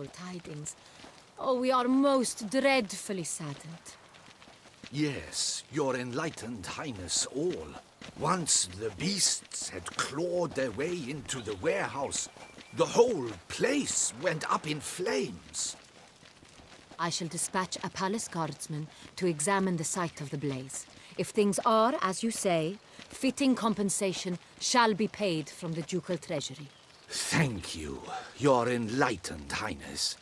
Tidings. Oh, we are most dreadfully saddened. Yes, your enlightened highness all. Once the beasts had clawed their way into the warehouse, the whole place went up in flames. I shall dispatch a palace guardsman to examine the site of the blaze. If things are, as you say, fitting compensation shall be paid from the ducal treasury. Thank you, your enlightened highness.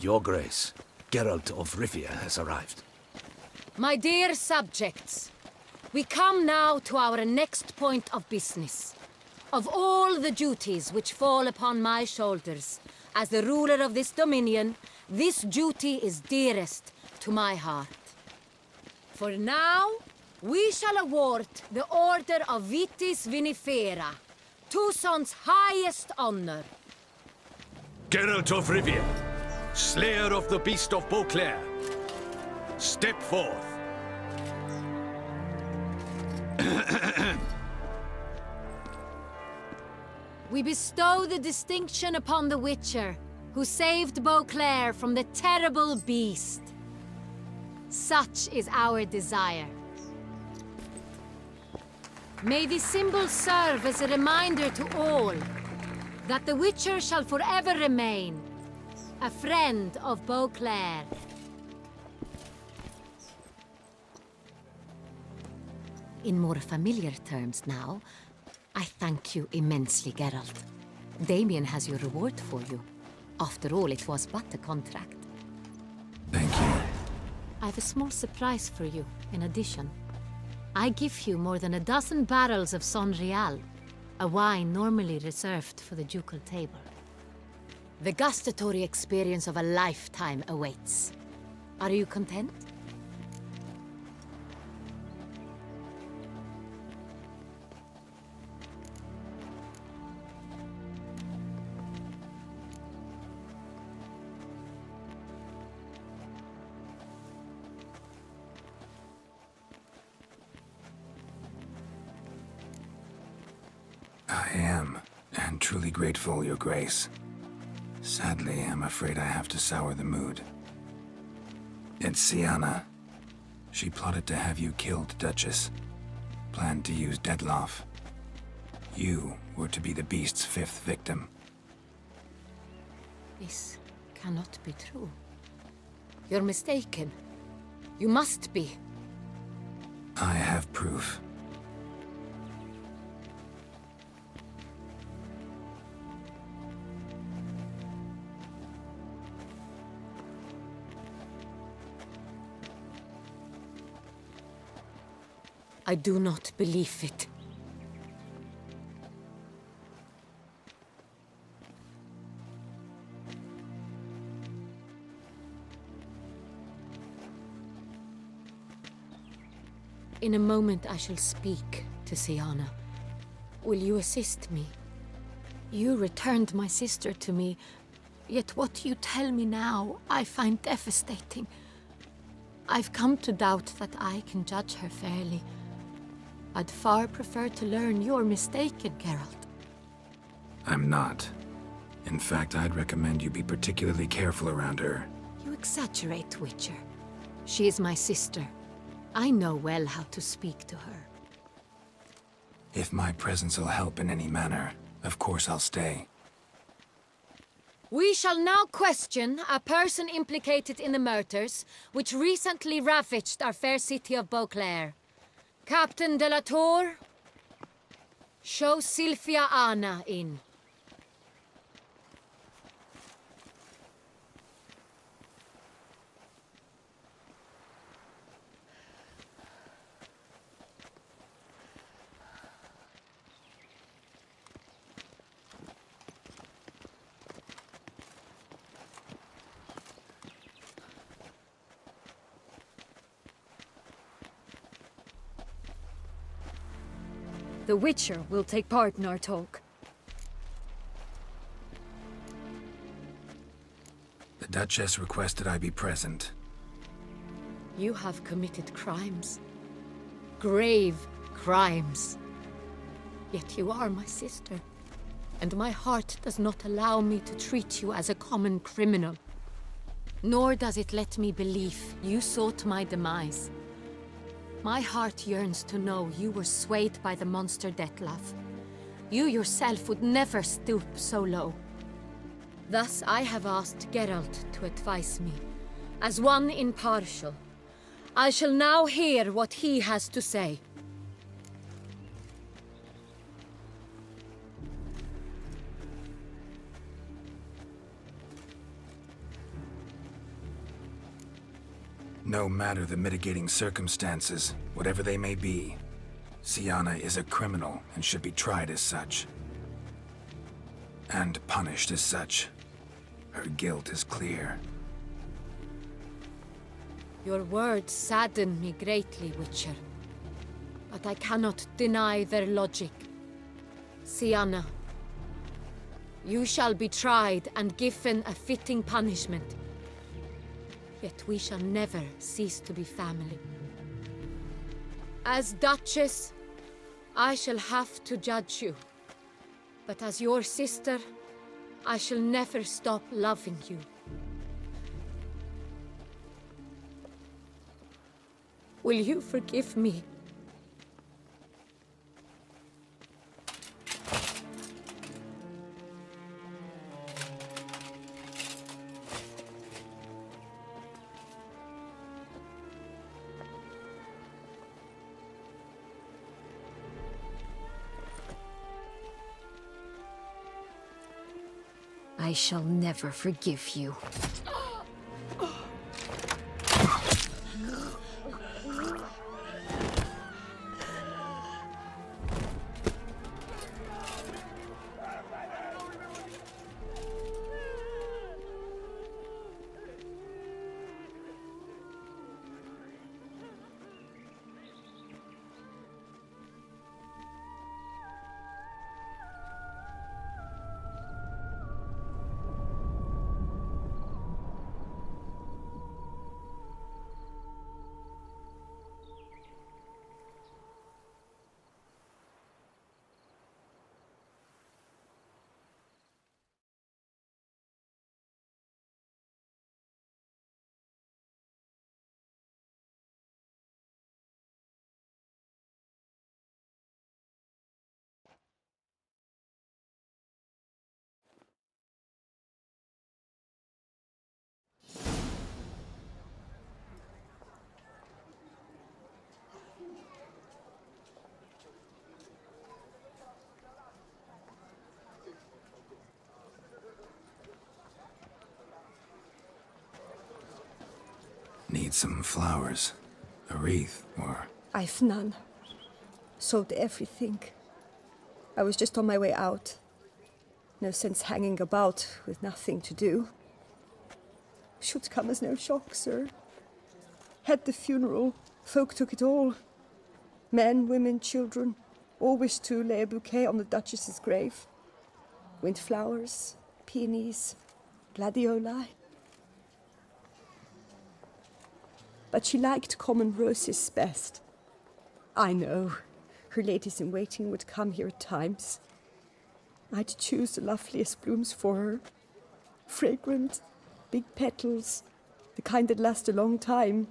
Your Grace, Geralt of Rivia has arrived. My dear subjects, we come now to our next point of business. Of all the duties which fall upon my shoulders, as the ruler of this dominion, this duty is dearest to my heart. For now, we shall award the Order of Vitis Vinifera, Toussaint's highest honor. Geralt of Rivia, Slayer of the Beast of Beauclair, step forth. We bestow the distinction upon the Witcher, who saved Beauclair from the terrible beast. Such is our desire. May this symbol serve as a reminder to all that the Witcher shall forever remain a friend of Beauclair. In more familiar terms now, I thank you immensely, Geralt. Damien has your reward for you. After all, it was but a contract. Thank you. I have a small surprise for you, in addition. I give you more than a dozen barrels of Sonreal, a wine normally reserved for the ducal table. The gustatory experience of a lifetime awaits. Are you content? I am, and truly grateful, Your Grace. Sadly, I'm afraid I have to sour the mood. It's Syanna. She plotted to have you killed, Duchess. Planned to use Dettlaff. You were to be the beast's fifth victim. This cannot be true. You're mistaken. You must be. I have proof. I do not believe it. In a moment I shall speak to Syanna. Will you assist me? You returned my sister to me, yet what you tell me now I find devastating. I've come to doubt that I can judge her fairly. I'd far prefer to learn you're mistaken, Geralt. I'm not. In fact, I'd recommend you be particularly careful around her. You exaggerate, Witcher. She is my sister. I know well how to speak to her. If my presence will help in any manner, of course I'll stay. We shall now question a person implicated in the murders which recently ravaged our fair city of Beauclair. Captain de la Tour, show Sylvia Anna in. The Witcher will take part in our talk. The Duchess requested I be present. You have committed crimes. Grave crimes. Yet you are my sister. and my heart does not allow me to treat you as a common criminal. Nor does it let me believe you sought my demise. My heart yearns to know you were swayed by the monster Dettlaff. You yourself would never stoop so low. Thus I have asked Geralt to advise me, as one impartial. I shall now hear what he has to say. No matter the mitigating circumstances, whatever they may be, Syanna is a criminal and should be tried as such. And punished as such. Her guilt is clear. Your words sadden me greatly, Witcher. But I cannot deny their logic. Syanna, you shall be tried and given a fitting punishment. Yet we shall never cease to be family. As Duchess, I shall have to judge you. But as your sister, I shall never stop loving you. Will you forgive me? I shall never forgive you. Need some flowers. A wreath, or... I've none. Sold everything. I was just on my way out. No sense hanging about with nothing to do. Should come as no shock, sir. Had the funeral. Folk took it all. Men, women, children. All wished to lay a bouquet on the Duchess's grave. Windflowers, peonies, gladioli. But she liked common roses best. I know. Her ladies-in-waiting would come here at times. I'd choose the loveliest blooms for her. Fragrant, big petals, the kind that last a long time.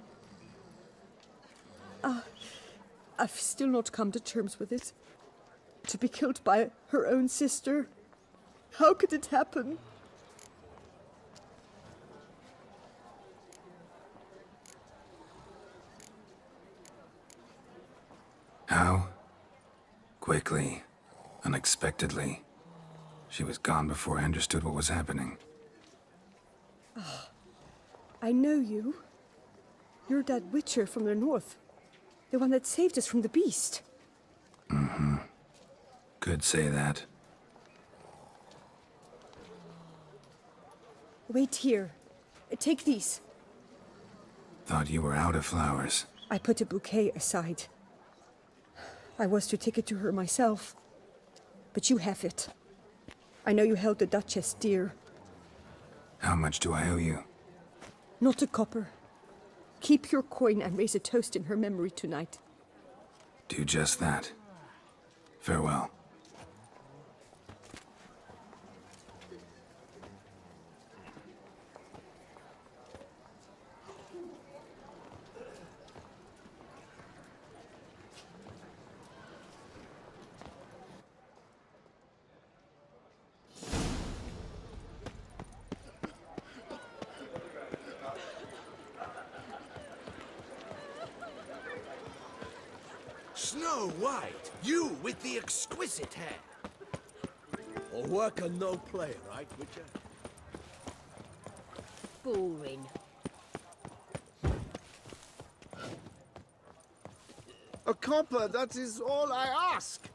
I've still not come to terms with it. To be killed by her own sister. How could it happen? How? Quickly. Unexpectedly. She was gone before I understood what was happening. I know you. You're that witcher from the north. The one that saved us from the beast. Could say that. Wait here. Take these. Thought you were out of flowers. I put a bouquet aside. I was to take it to her myself. But you have it. I know you held the Duchess dear. How much do I owe you? Not a copper. Keep your coin and raise a toast in her memory tonight. Do just that. Farewell. Snow White, you with the exquisite hair. A worker, no player, right, Witcher? Boring. A copper, that is all I ask.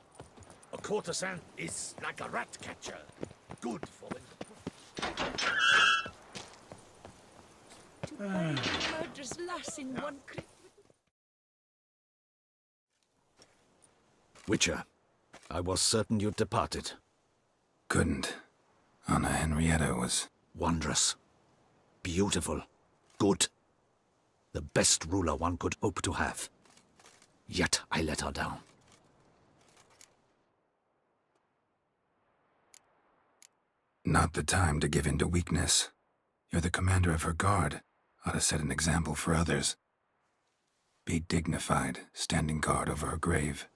A courtesan is like a rat catcher. Good for the... To bury the murderous lass in one crypt. Witcher, I was certain you'd departed. Couldn't. Anna Henrietta was... Wondrous. Beautiful. Good. The best ruler one could hope to have. Yet I let her down. Not the time to give in to weakness. You're the commander of her guard. Ought to set an example for others. Be dignified, standing guard over her grave.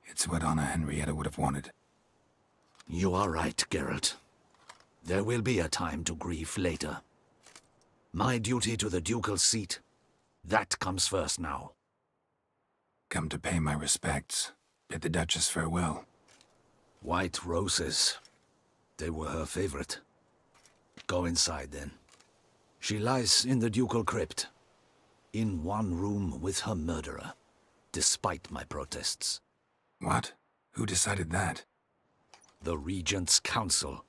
It's what Anna Henrietta would have wanted. You are right, Geralt. There will be a time to grieve later. My duty to the ducal seat, that comes first now. Come to pay my respects. Bid the Duchess farewell. White roses. They were her favorite. Go inside, then. She lies in the ducal crypt. In one room with her murderer. Despite my protests. What? Who decided that? The Regent's Council.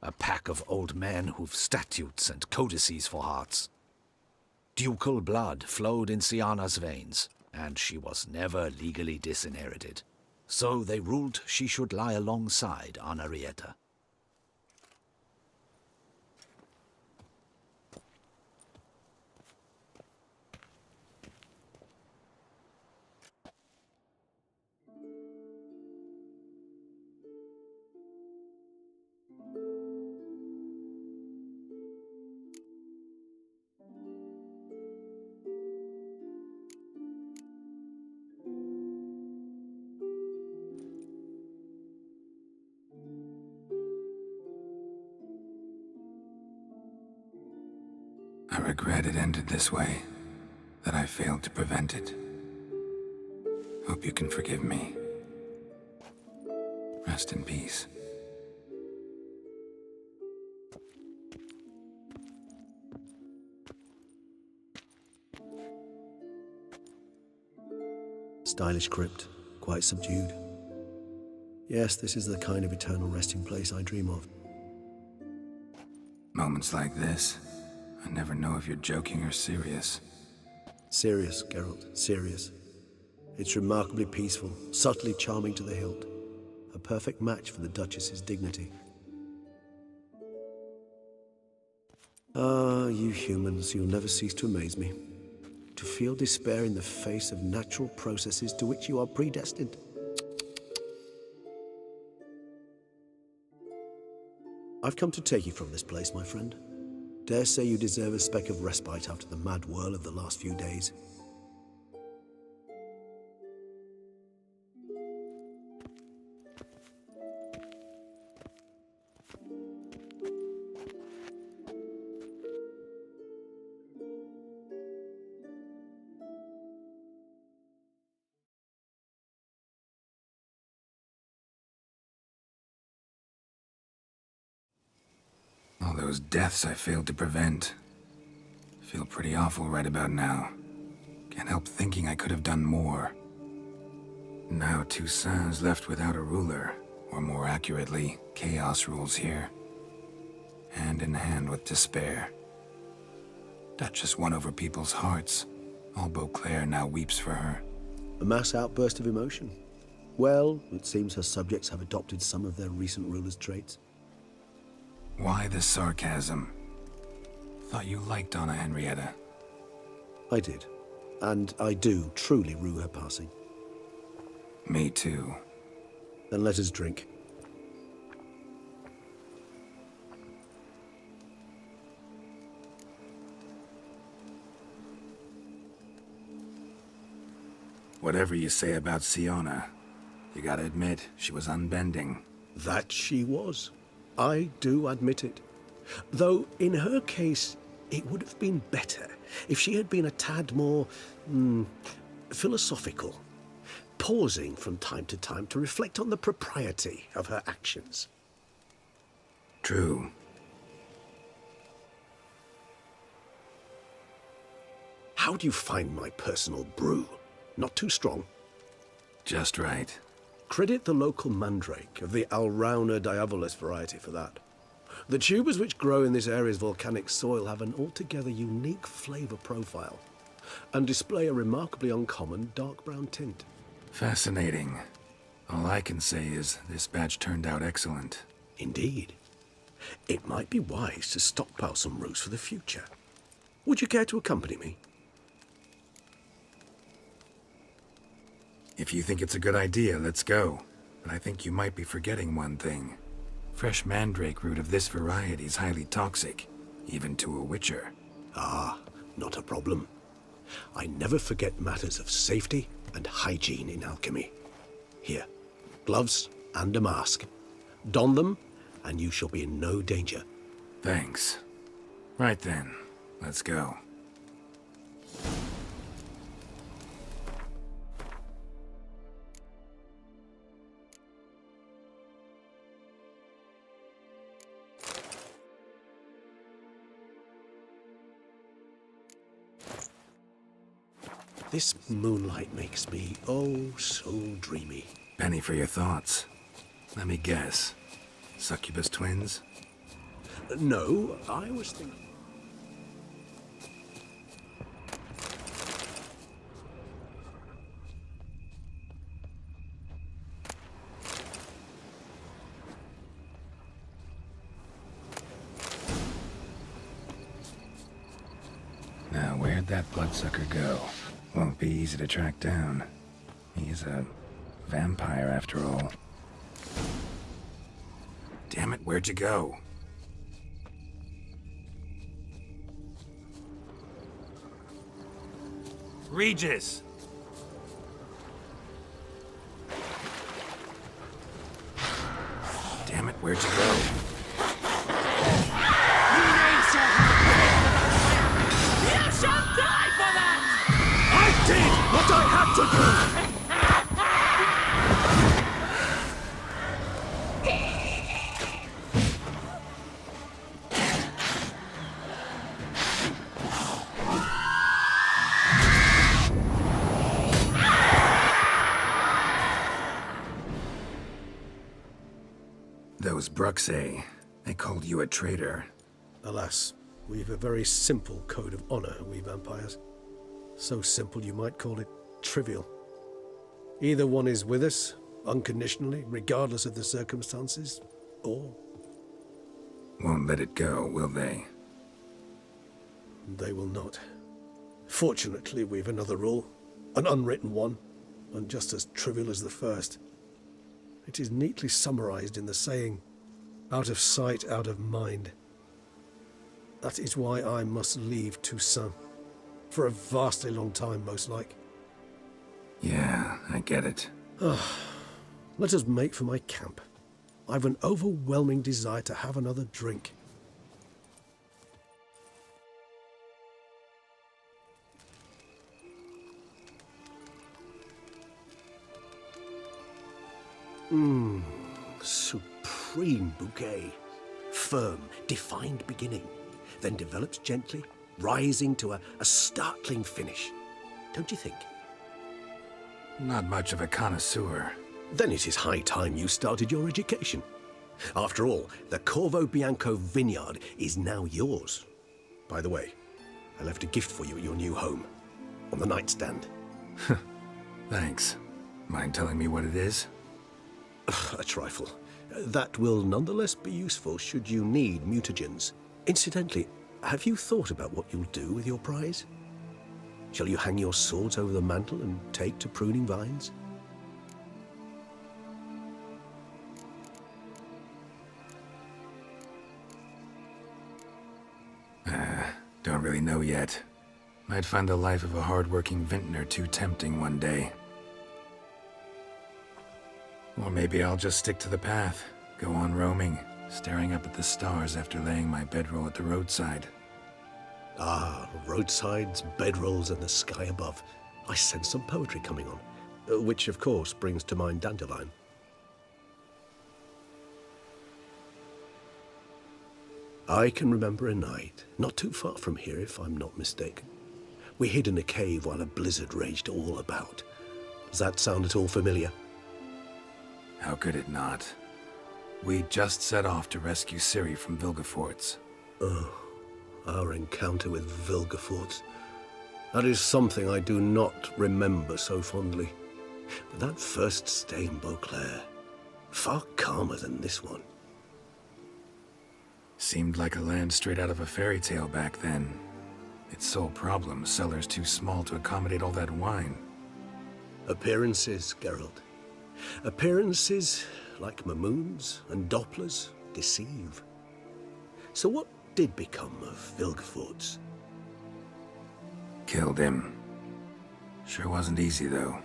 A pack of old men who've statutes and codices for hearts. Ducal blood flowed in Syanna's veins, and she was never legally disinherited. So they ruled she should lie alongside Anarietta. I regret it ended this way, that I failed to prevent it. Hope you can forgive me. Rest in peace. Stylish crypt, quite subdued. Yes, this is the kind of eternal resting place I dream of. Moments like this, I never know if you're joking or serious. Serious, Geralt, serious. It's remarkably peaceful, subtly charming to the hilt. A perfect match for the Duchess's dignity. Ah, you humans, you'll never cease to amaze me. To feel despair in the face of natural processes to which you are predestined. I've come to take you from this place, my friend. Dare say you deserve a speck of respite after the mad whirl of the last few days. All those deaths I failed to prevent. Feel pretty awful right about now. Can't help thinking I could have done more. Now Toussaint's left without a ruler, or more accurately, chaos rules here. Hand in hand with despair. Duchess won over people's hearts. All Beauclair now weeps for her. A mass outburst of emotion. Well, it seems her subjects have adopted some of their recent ruler's traits. Why the sarcasm? Thought you liked Anna Henrietta. I did. And I do truly rue her passing. Me too. Then let us drink. Whatever you say about Syanna, you gotta admit, she was unbending. That she was. I do admit it. Though, in her case, it would have been better if she had been a tad more philosophical. pausing from time to reflect on the propriety of her actions. True. How do you find my personal brew? Not too strong? Just right. Credit the local mandrake of the Alrauna diabolus variety for that. The tubers which grow in this area's volcanic soil have an altogether unique flavour profile and display a remarkably uncommon dark brown tint. Fascinating. All I can say is this batch turned out excellent. Indeed. It might be wise to stockpile some roots for the future. Would you care to accompany me? If you think it's a good idea, let's go. But I think you might be forgetting one thing. Fresh mandrake root of this variety is highly toxic, even to a witcher. Ah, not a problem. I never forget matters of safety and hygiene in alchemy. Here, gloves and a mask. Don them, and you shall be in no danger. Thanks. Right then, let's go. This moonlight makes me, oh, so dreamy. Penny for your thoughts. Let me guess. Succubus twins? No, I was thinking... Now, where'd that bloodsucker go? Won't be easy to track down. He's a vampire after all. Damn it, where'd you go? Regis! Damn it, where'd you go? You shall die for that! I did what I had to do! Those Bruxae, they called you a traitor. Alas, we've a very simple code of honor, we vampires. So simple you might call it trivial. Either one is with us, unconditionally, regardless of the circumstances, or... Won't let it go, will they? they will not. Fortunately, we've another rule, an unwritten one, and just as trivial as the first. It is neatly summarized in the saying, out of sight, out of mind. That is why I must leave Toussaint. For a vastly long time, most like. Yeah, I get it. Let us make for my camp. I've an overwhelming desire to have another drink. Supreme bouquet. Firm, defined beginning, then develops gently, rising to a startling finish. Don't you think? Not much of a connoisseur. Then it is high time you started your education. After all, the Corvo Bianco vineyard is now yours. By the way, I left a gift for you at your new home, on the nightstand. Thanks. Mind telling me what it is? A trifle. That will nonetheless be useful should you need mutagens. Incidentally, have you thought about what you'll do with your prize? Shall you hang your swords over the mantle and take to pruning vines? Don't really know yet. Might find the life of a hard-working vintner too tempting one day. Or maybe I'll just stick to the path, go on roaming, staring up at the stars after laying my bedroll at the roadside. Ah, roadsides, bedrolls, and the sky above. I sense some poetry coming on. which of course brings to mind Dandelion. I can remember a night, not too far from here if I'm not mistaken. We hid in a cave while a blizzard raged all about. Does that sound at all familiar? How could it not? We just set off to rescue Ciri from Vilgefortz. Our encounter with Vilgefortz. That is something I do not remember so fondly. But that first stay in Beauclair, far calmer than this one. Seemed like a land straight out of a fairy tale back then. Its sole problem, cellars too small to accommodate all that wine. Appearances, Geralt. Appearances, like Mamoons and Dopplers, deceive. So what did become of Vilgefortz? Killed him. Sure wasn't easy, though.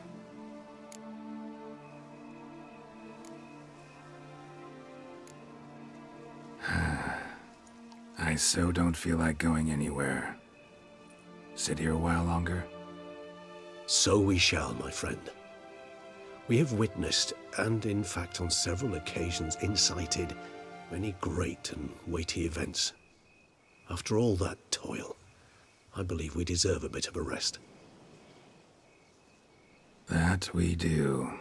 I so don't feel like going anywhere. Sit here a while longer? So we shall, my friend. We have witnessed, and in fact on several occasions incited, many great and weighty events. After all that toil, I believe we deserve a bit of a rest. That we do.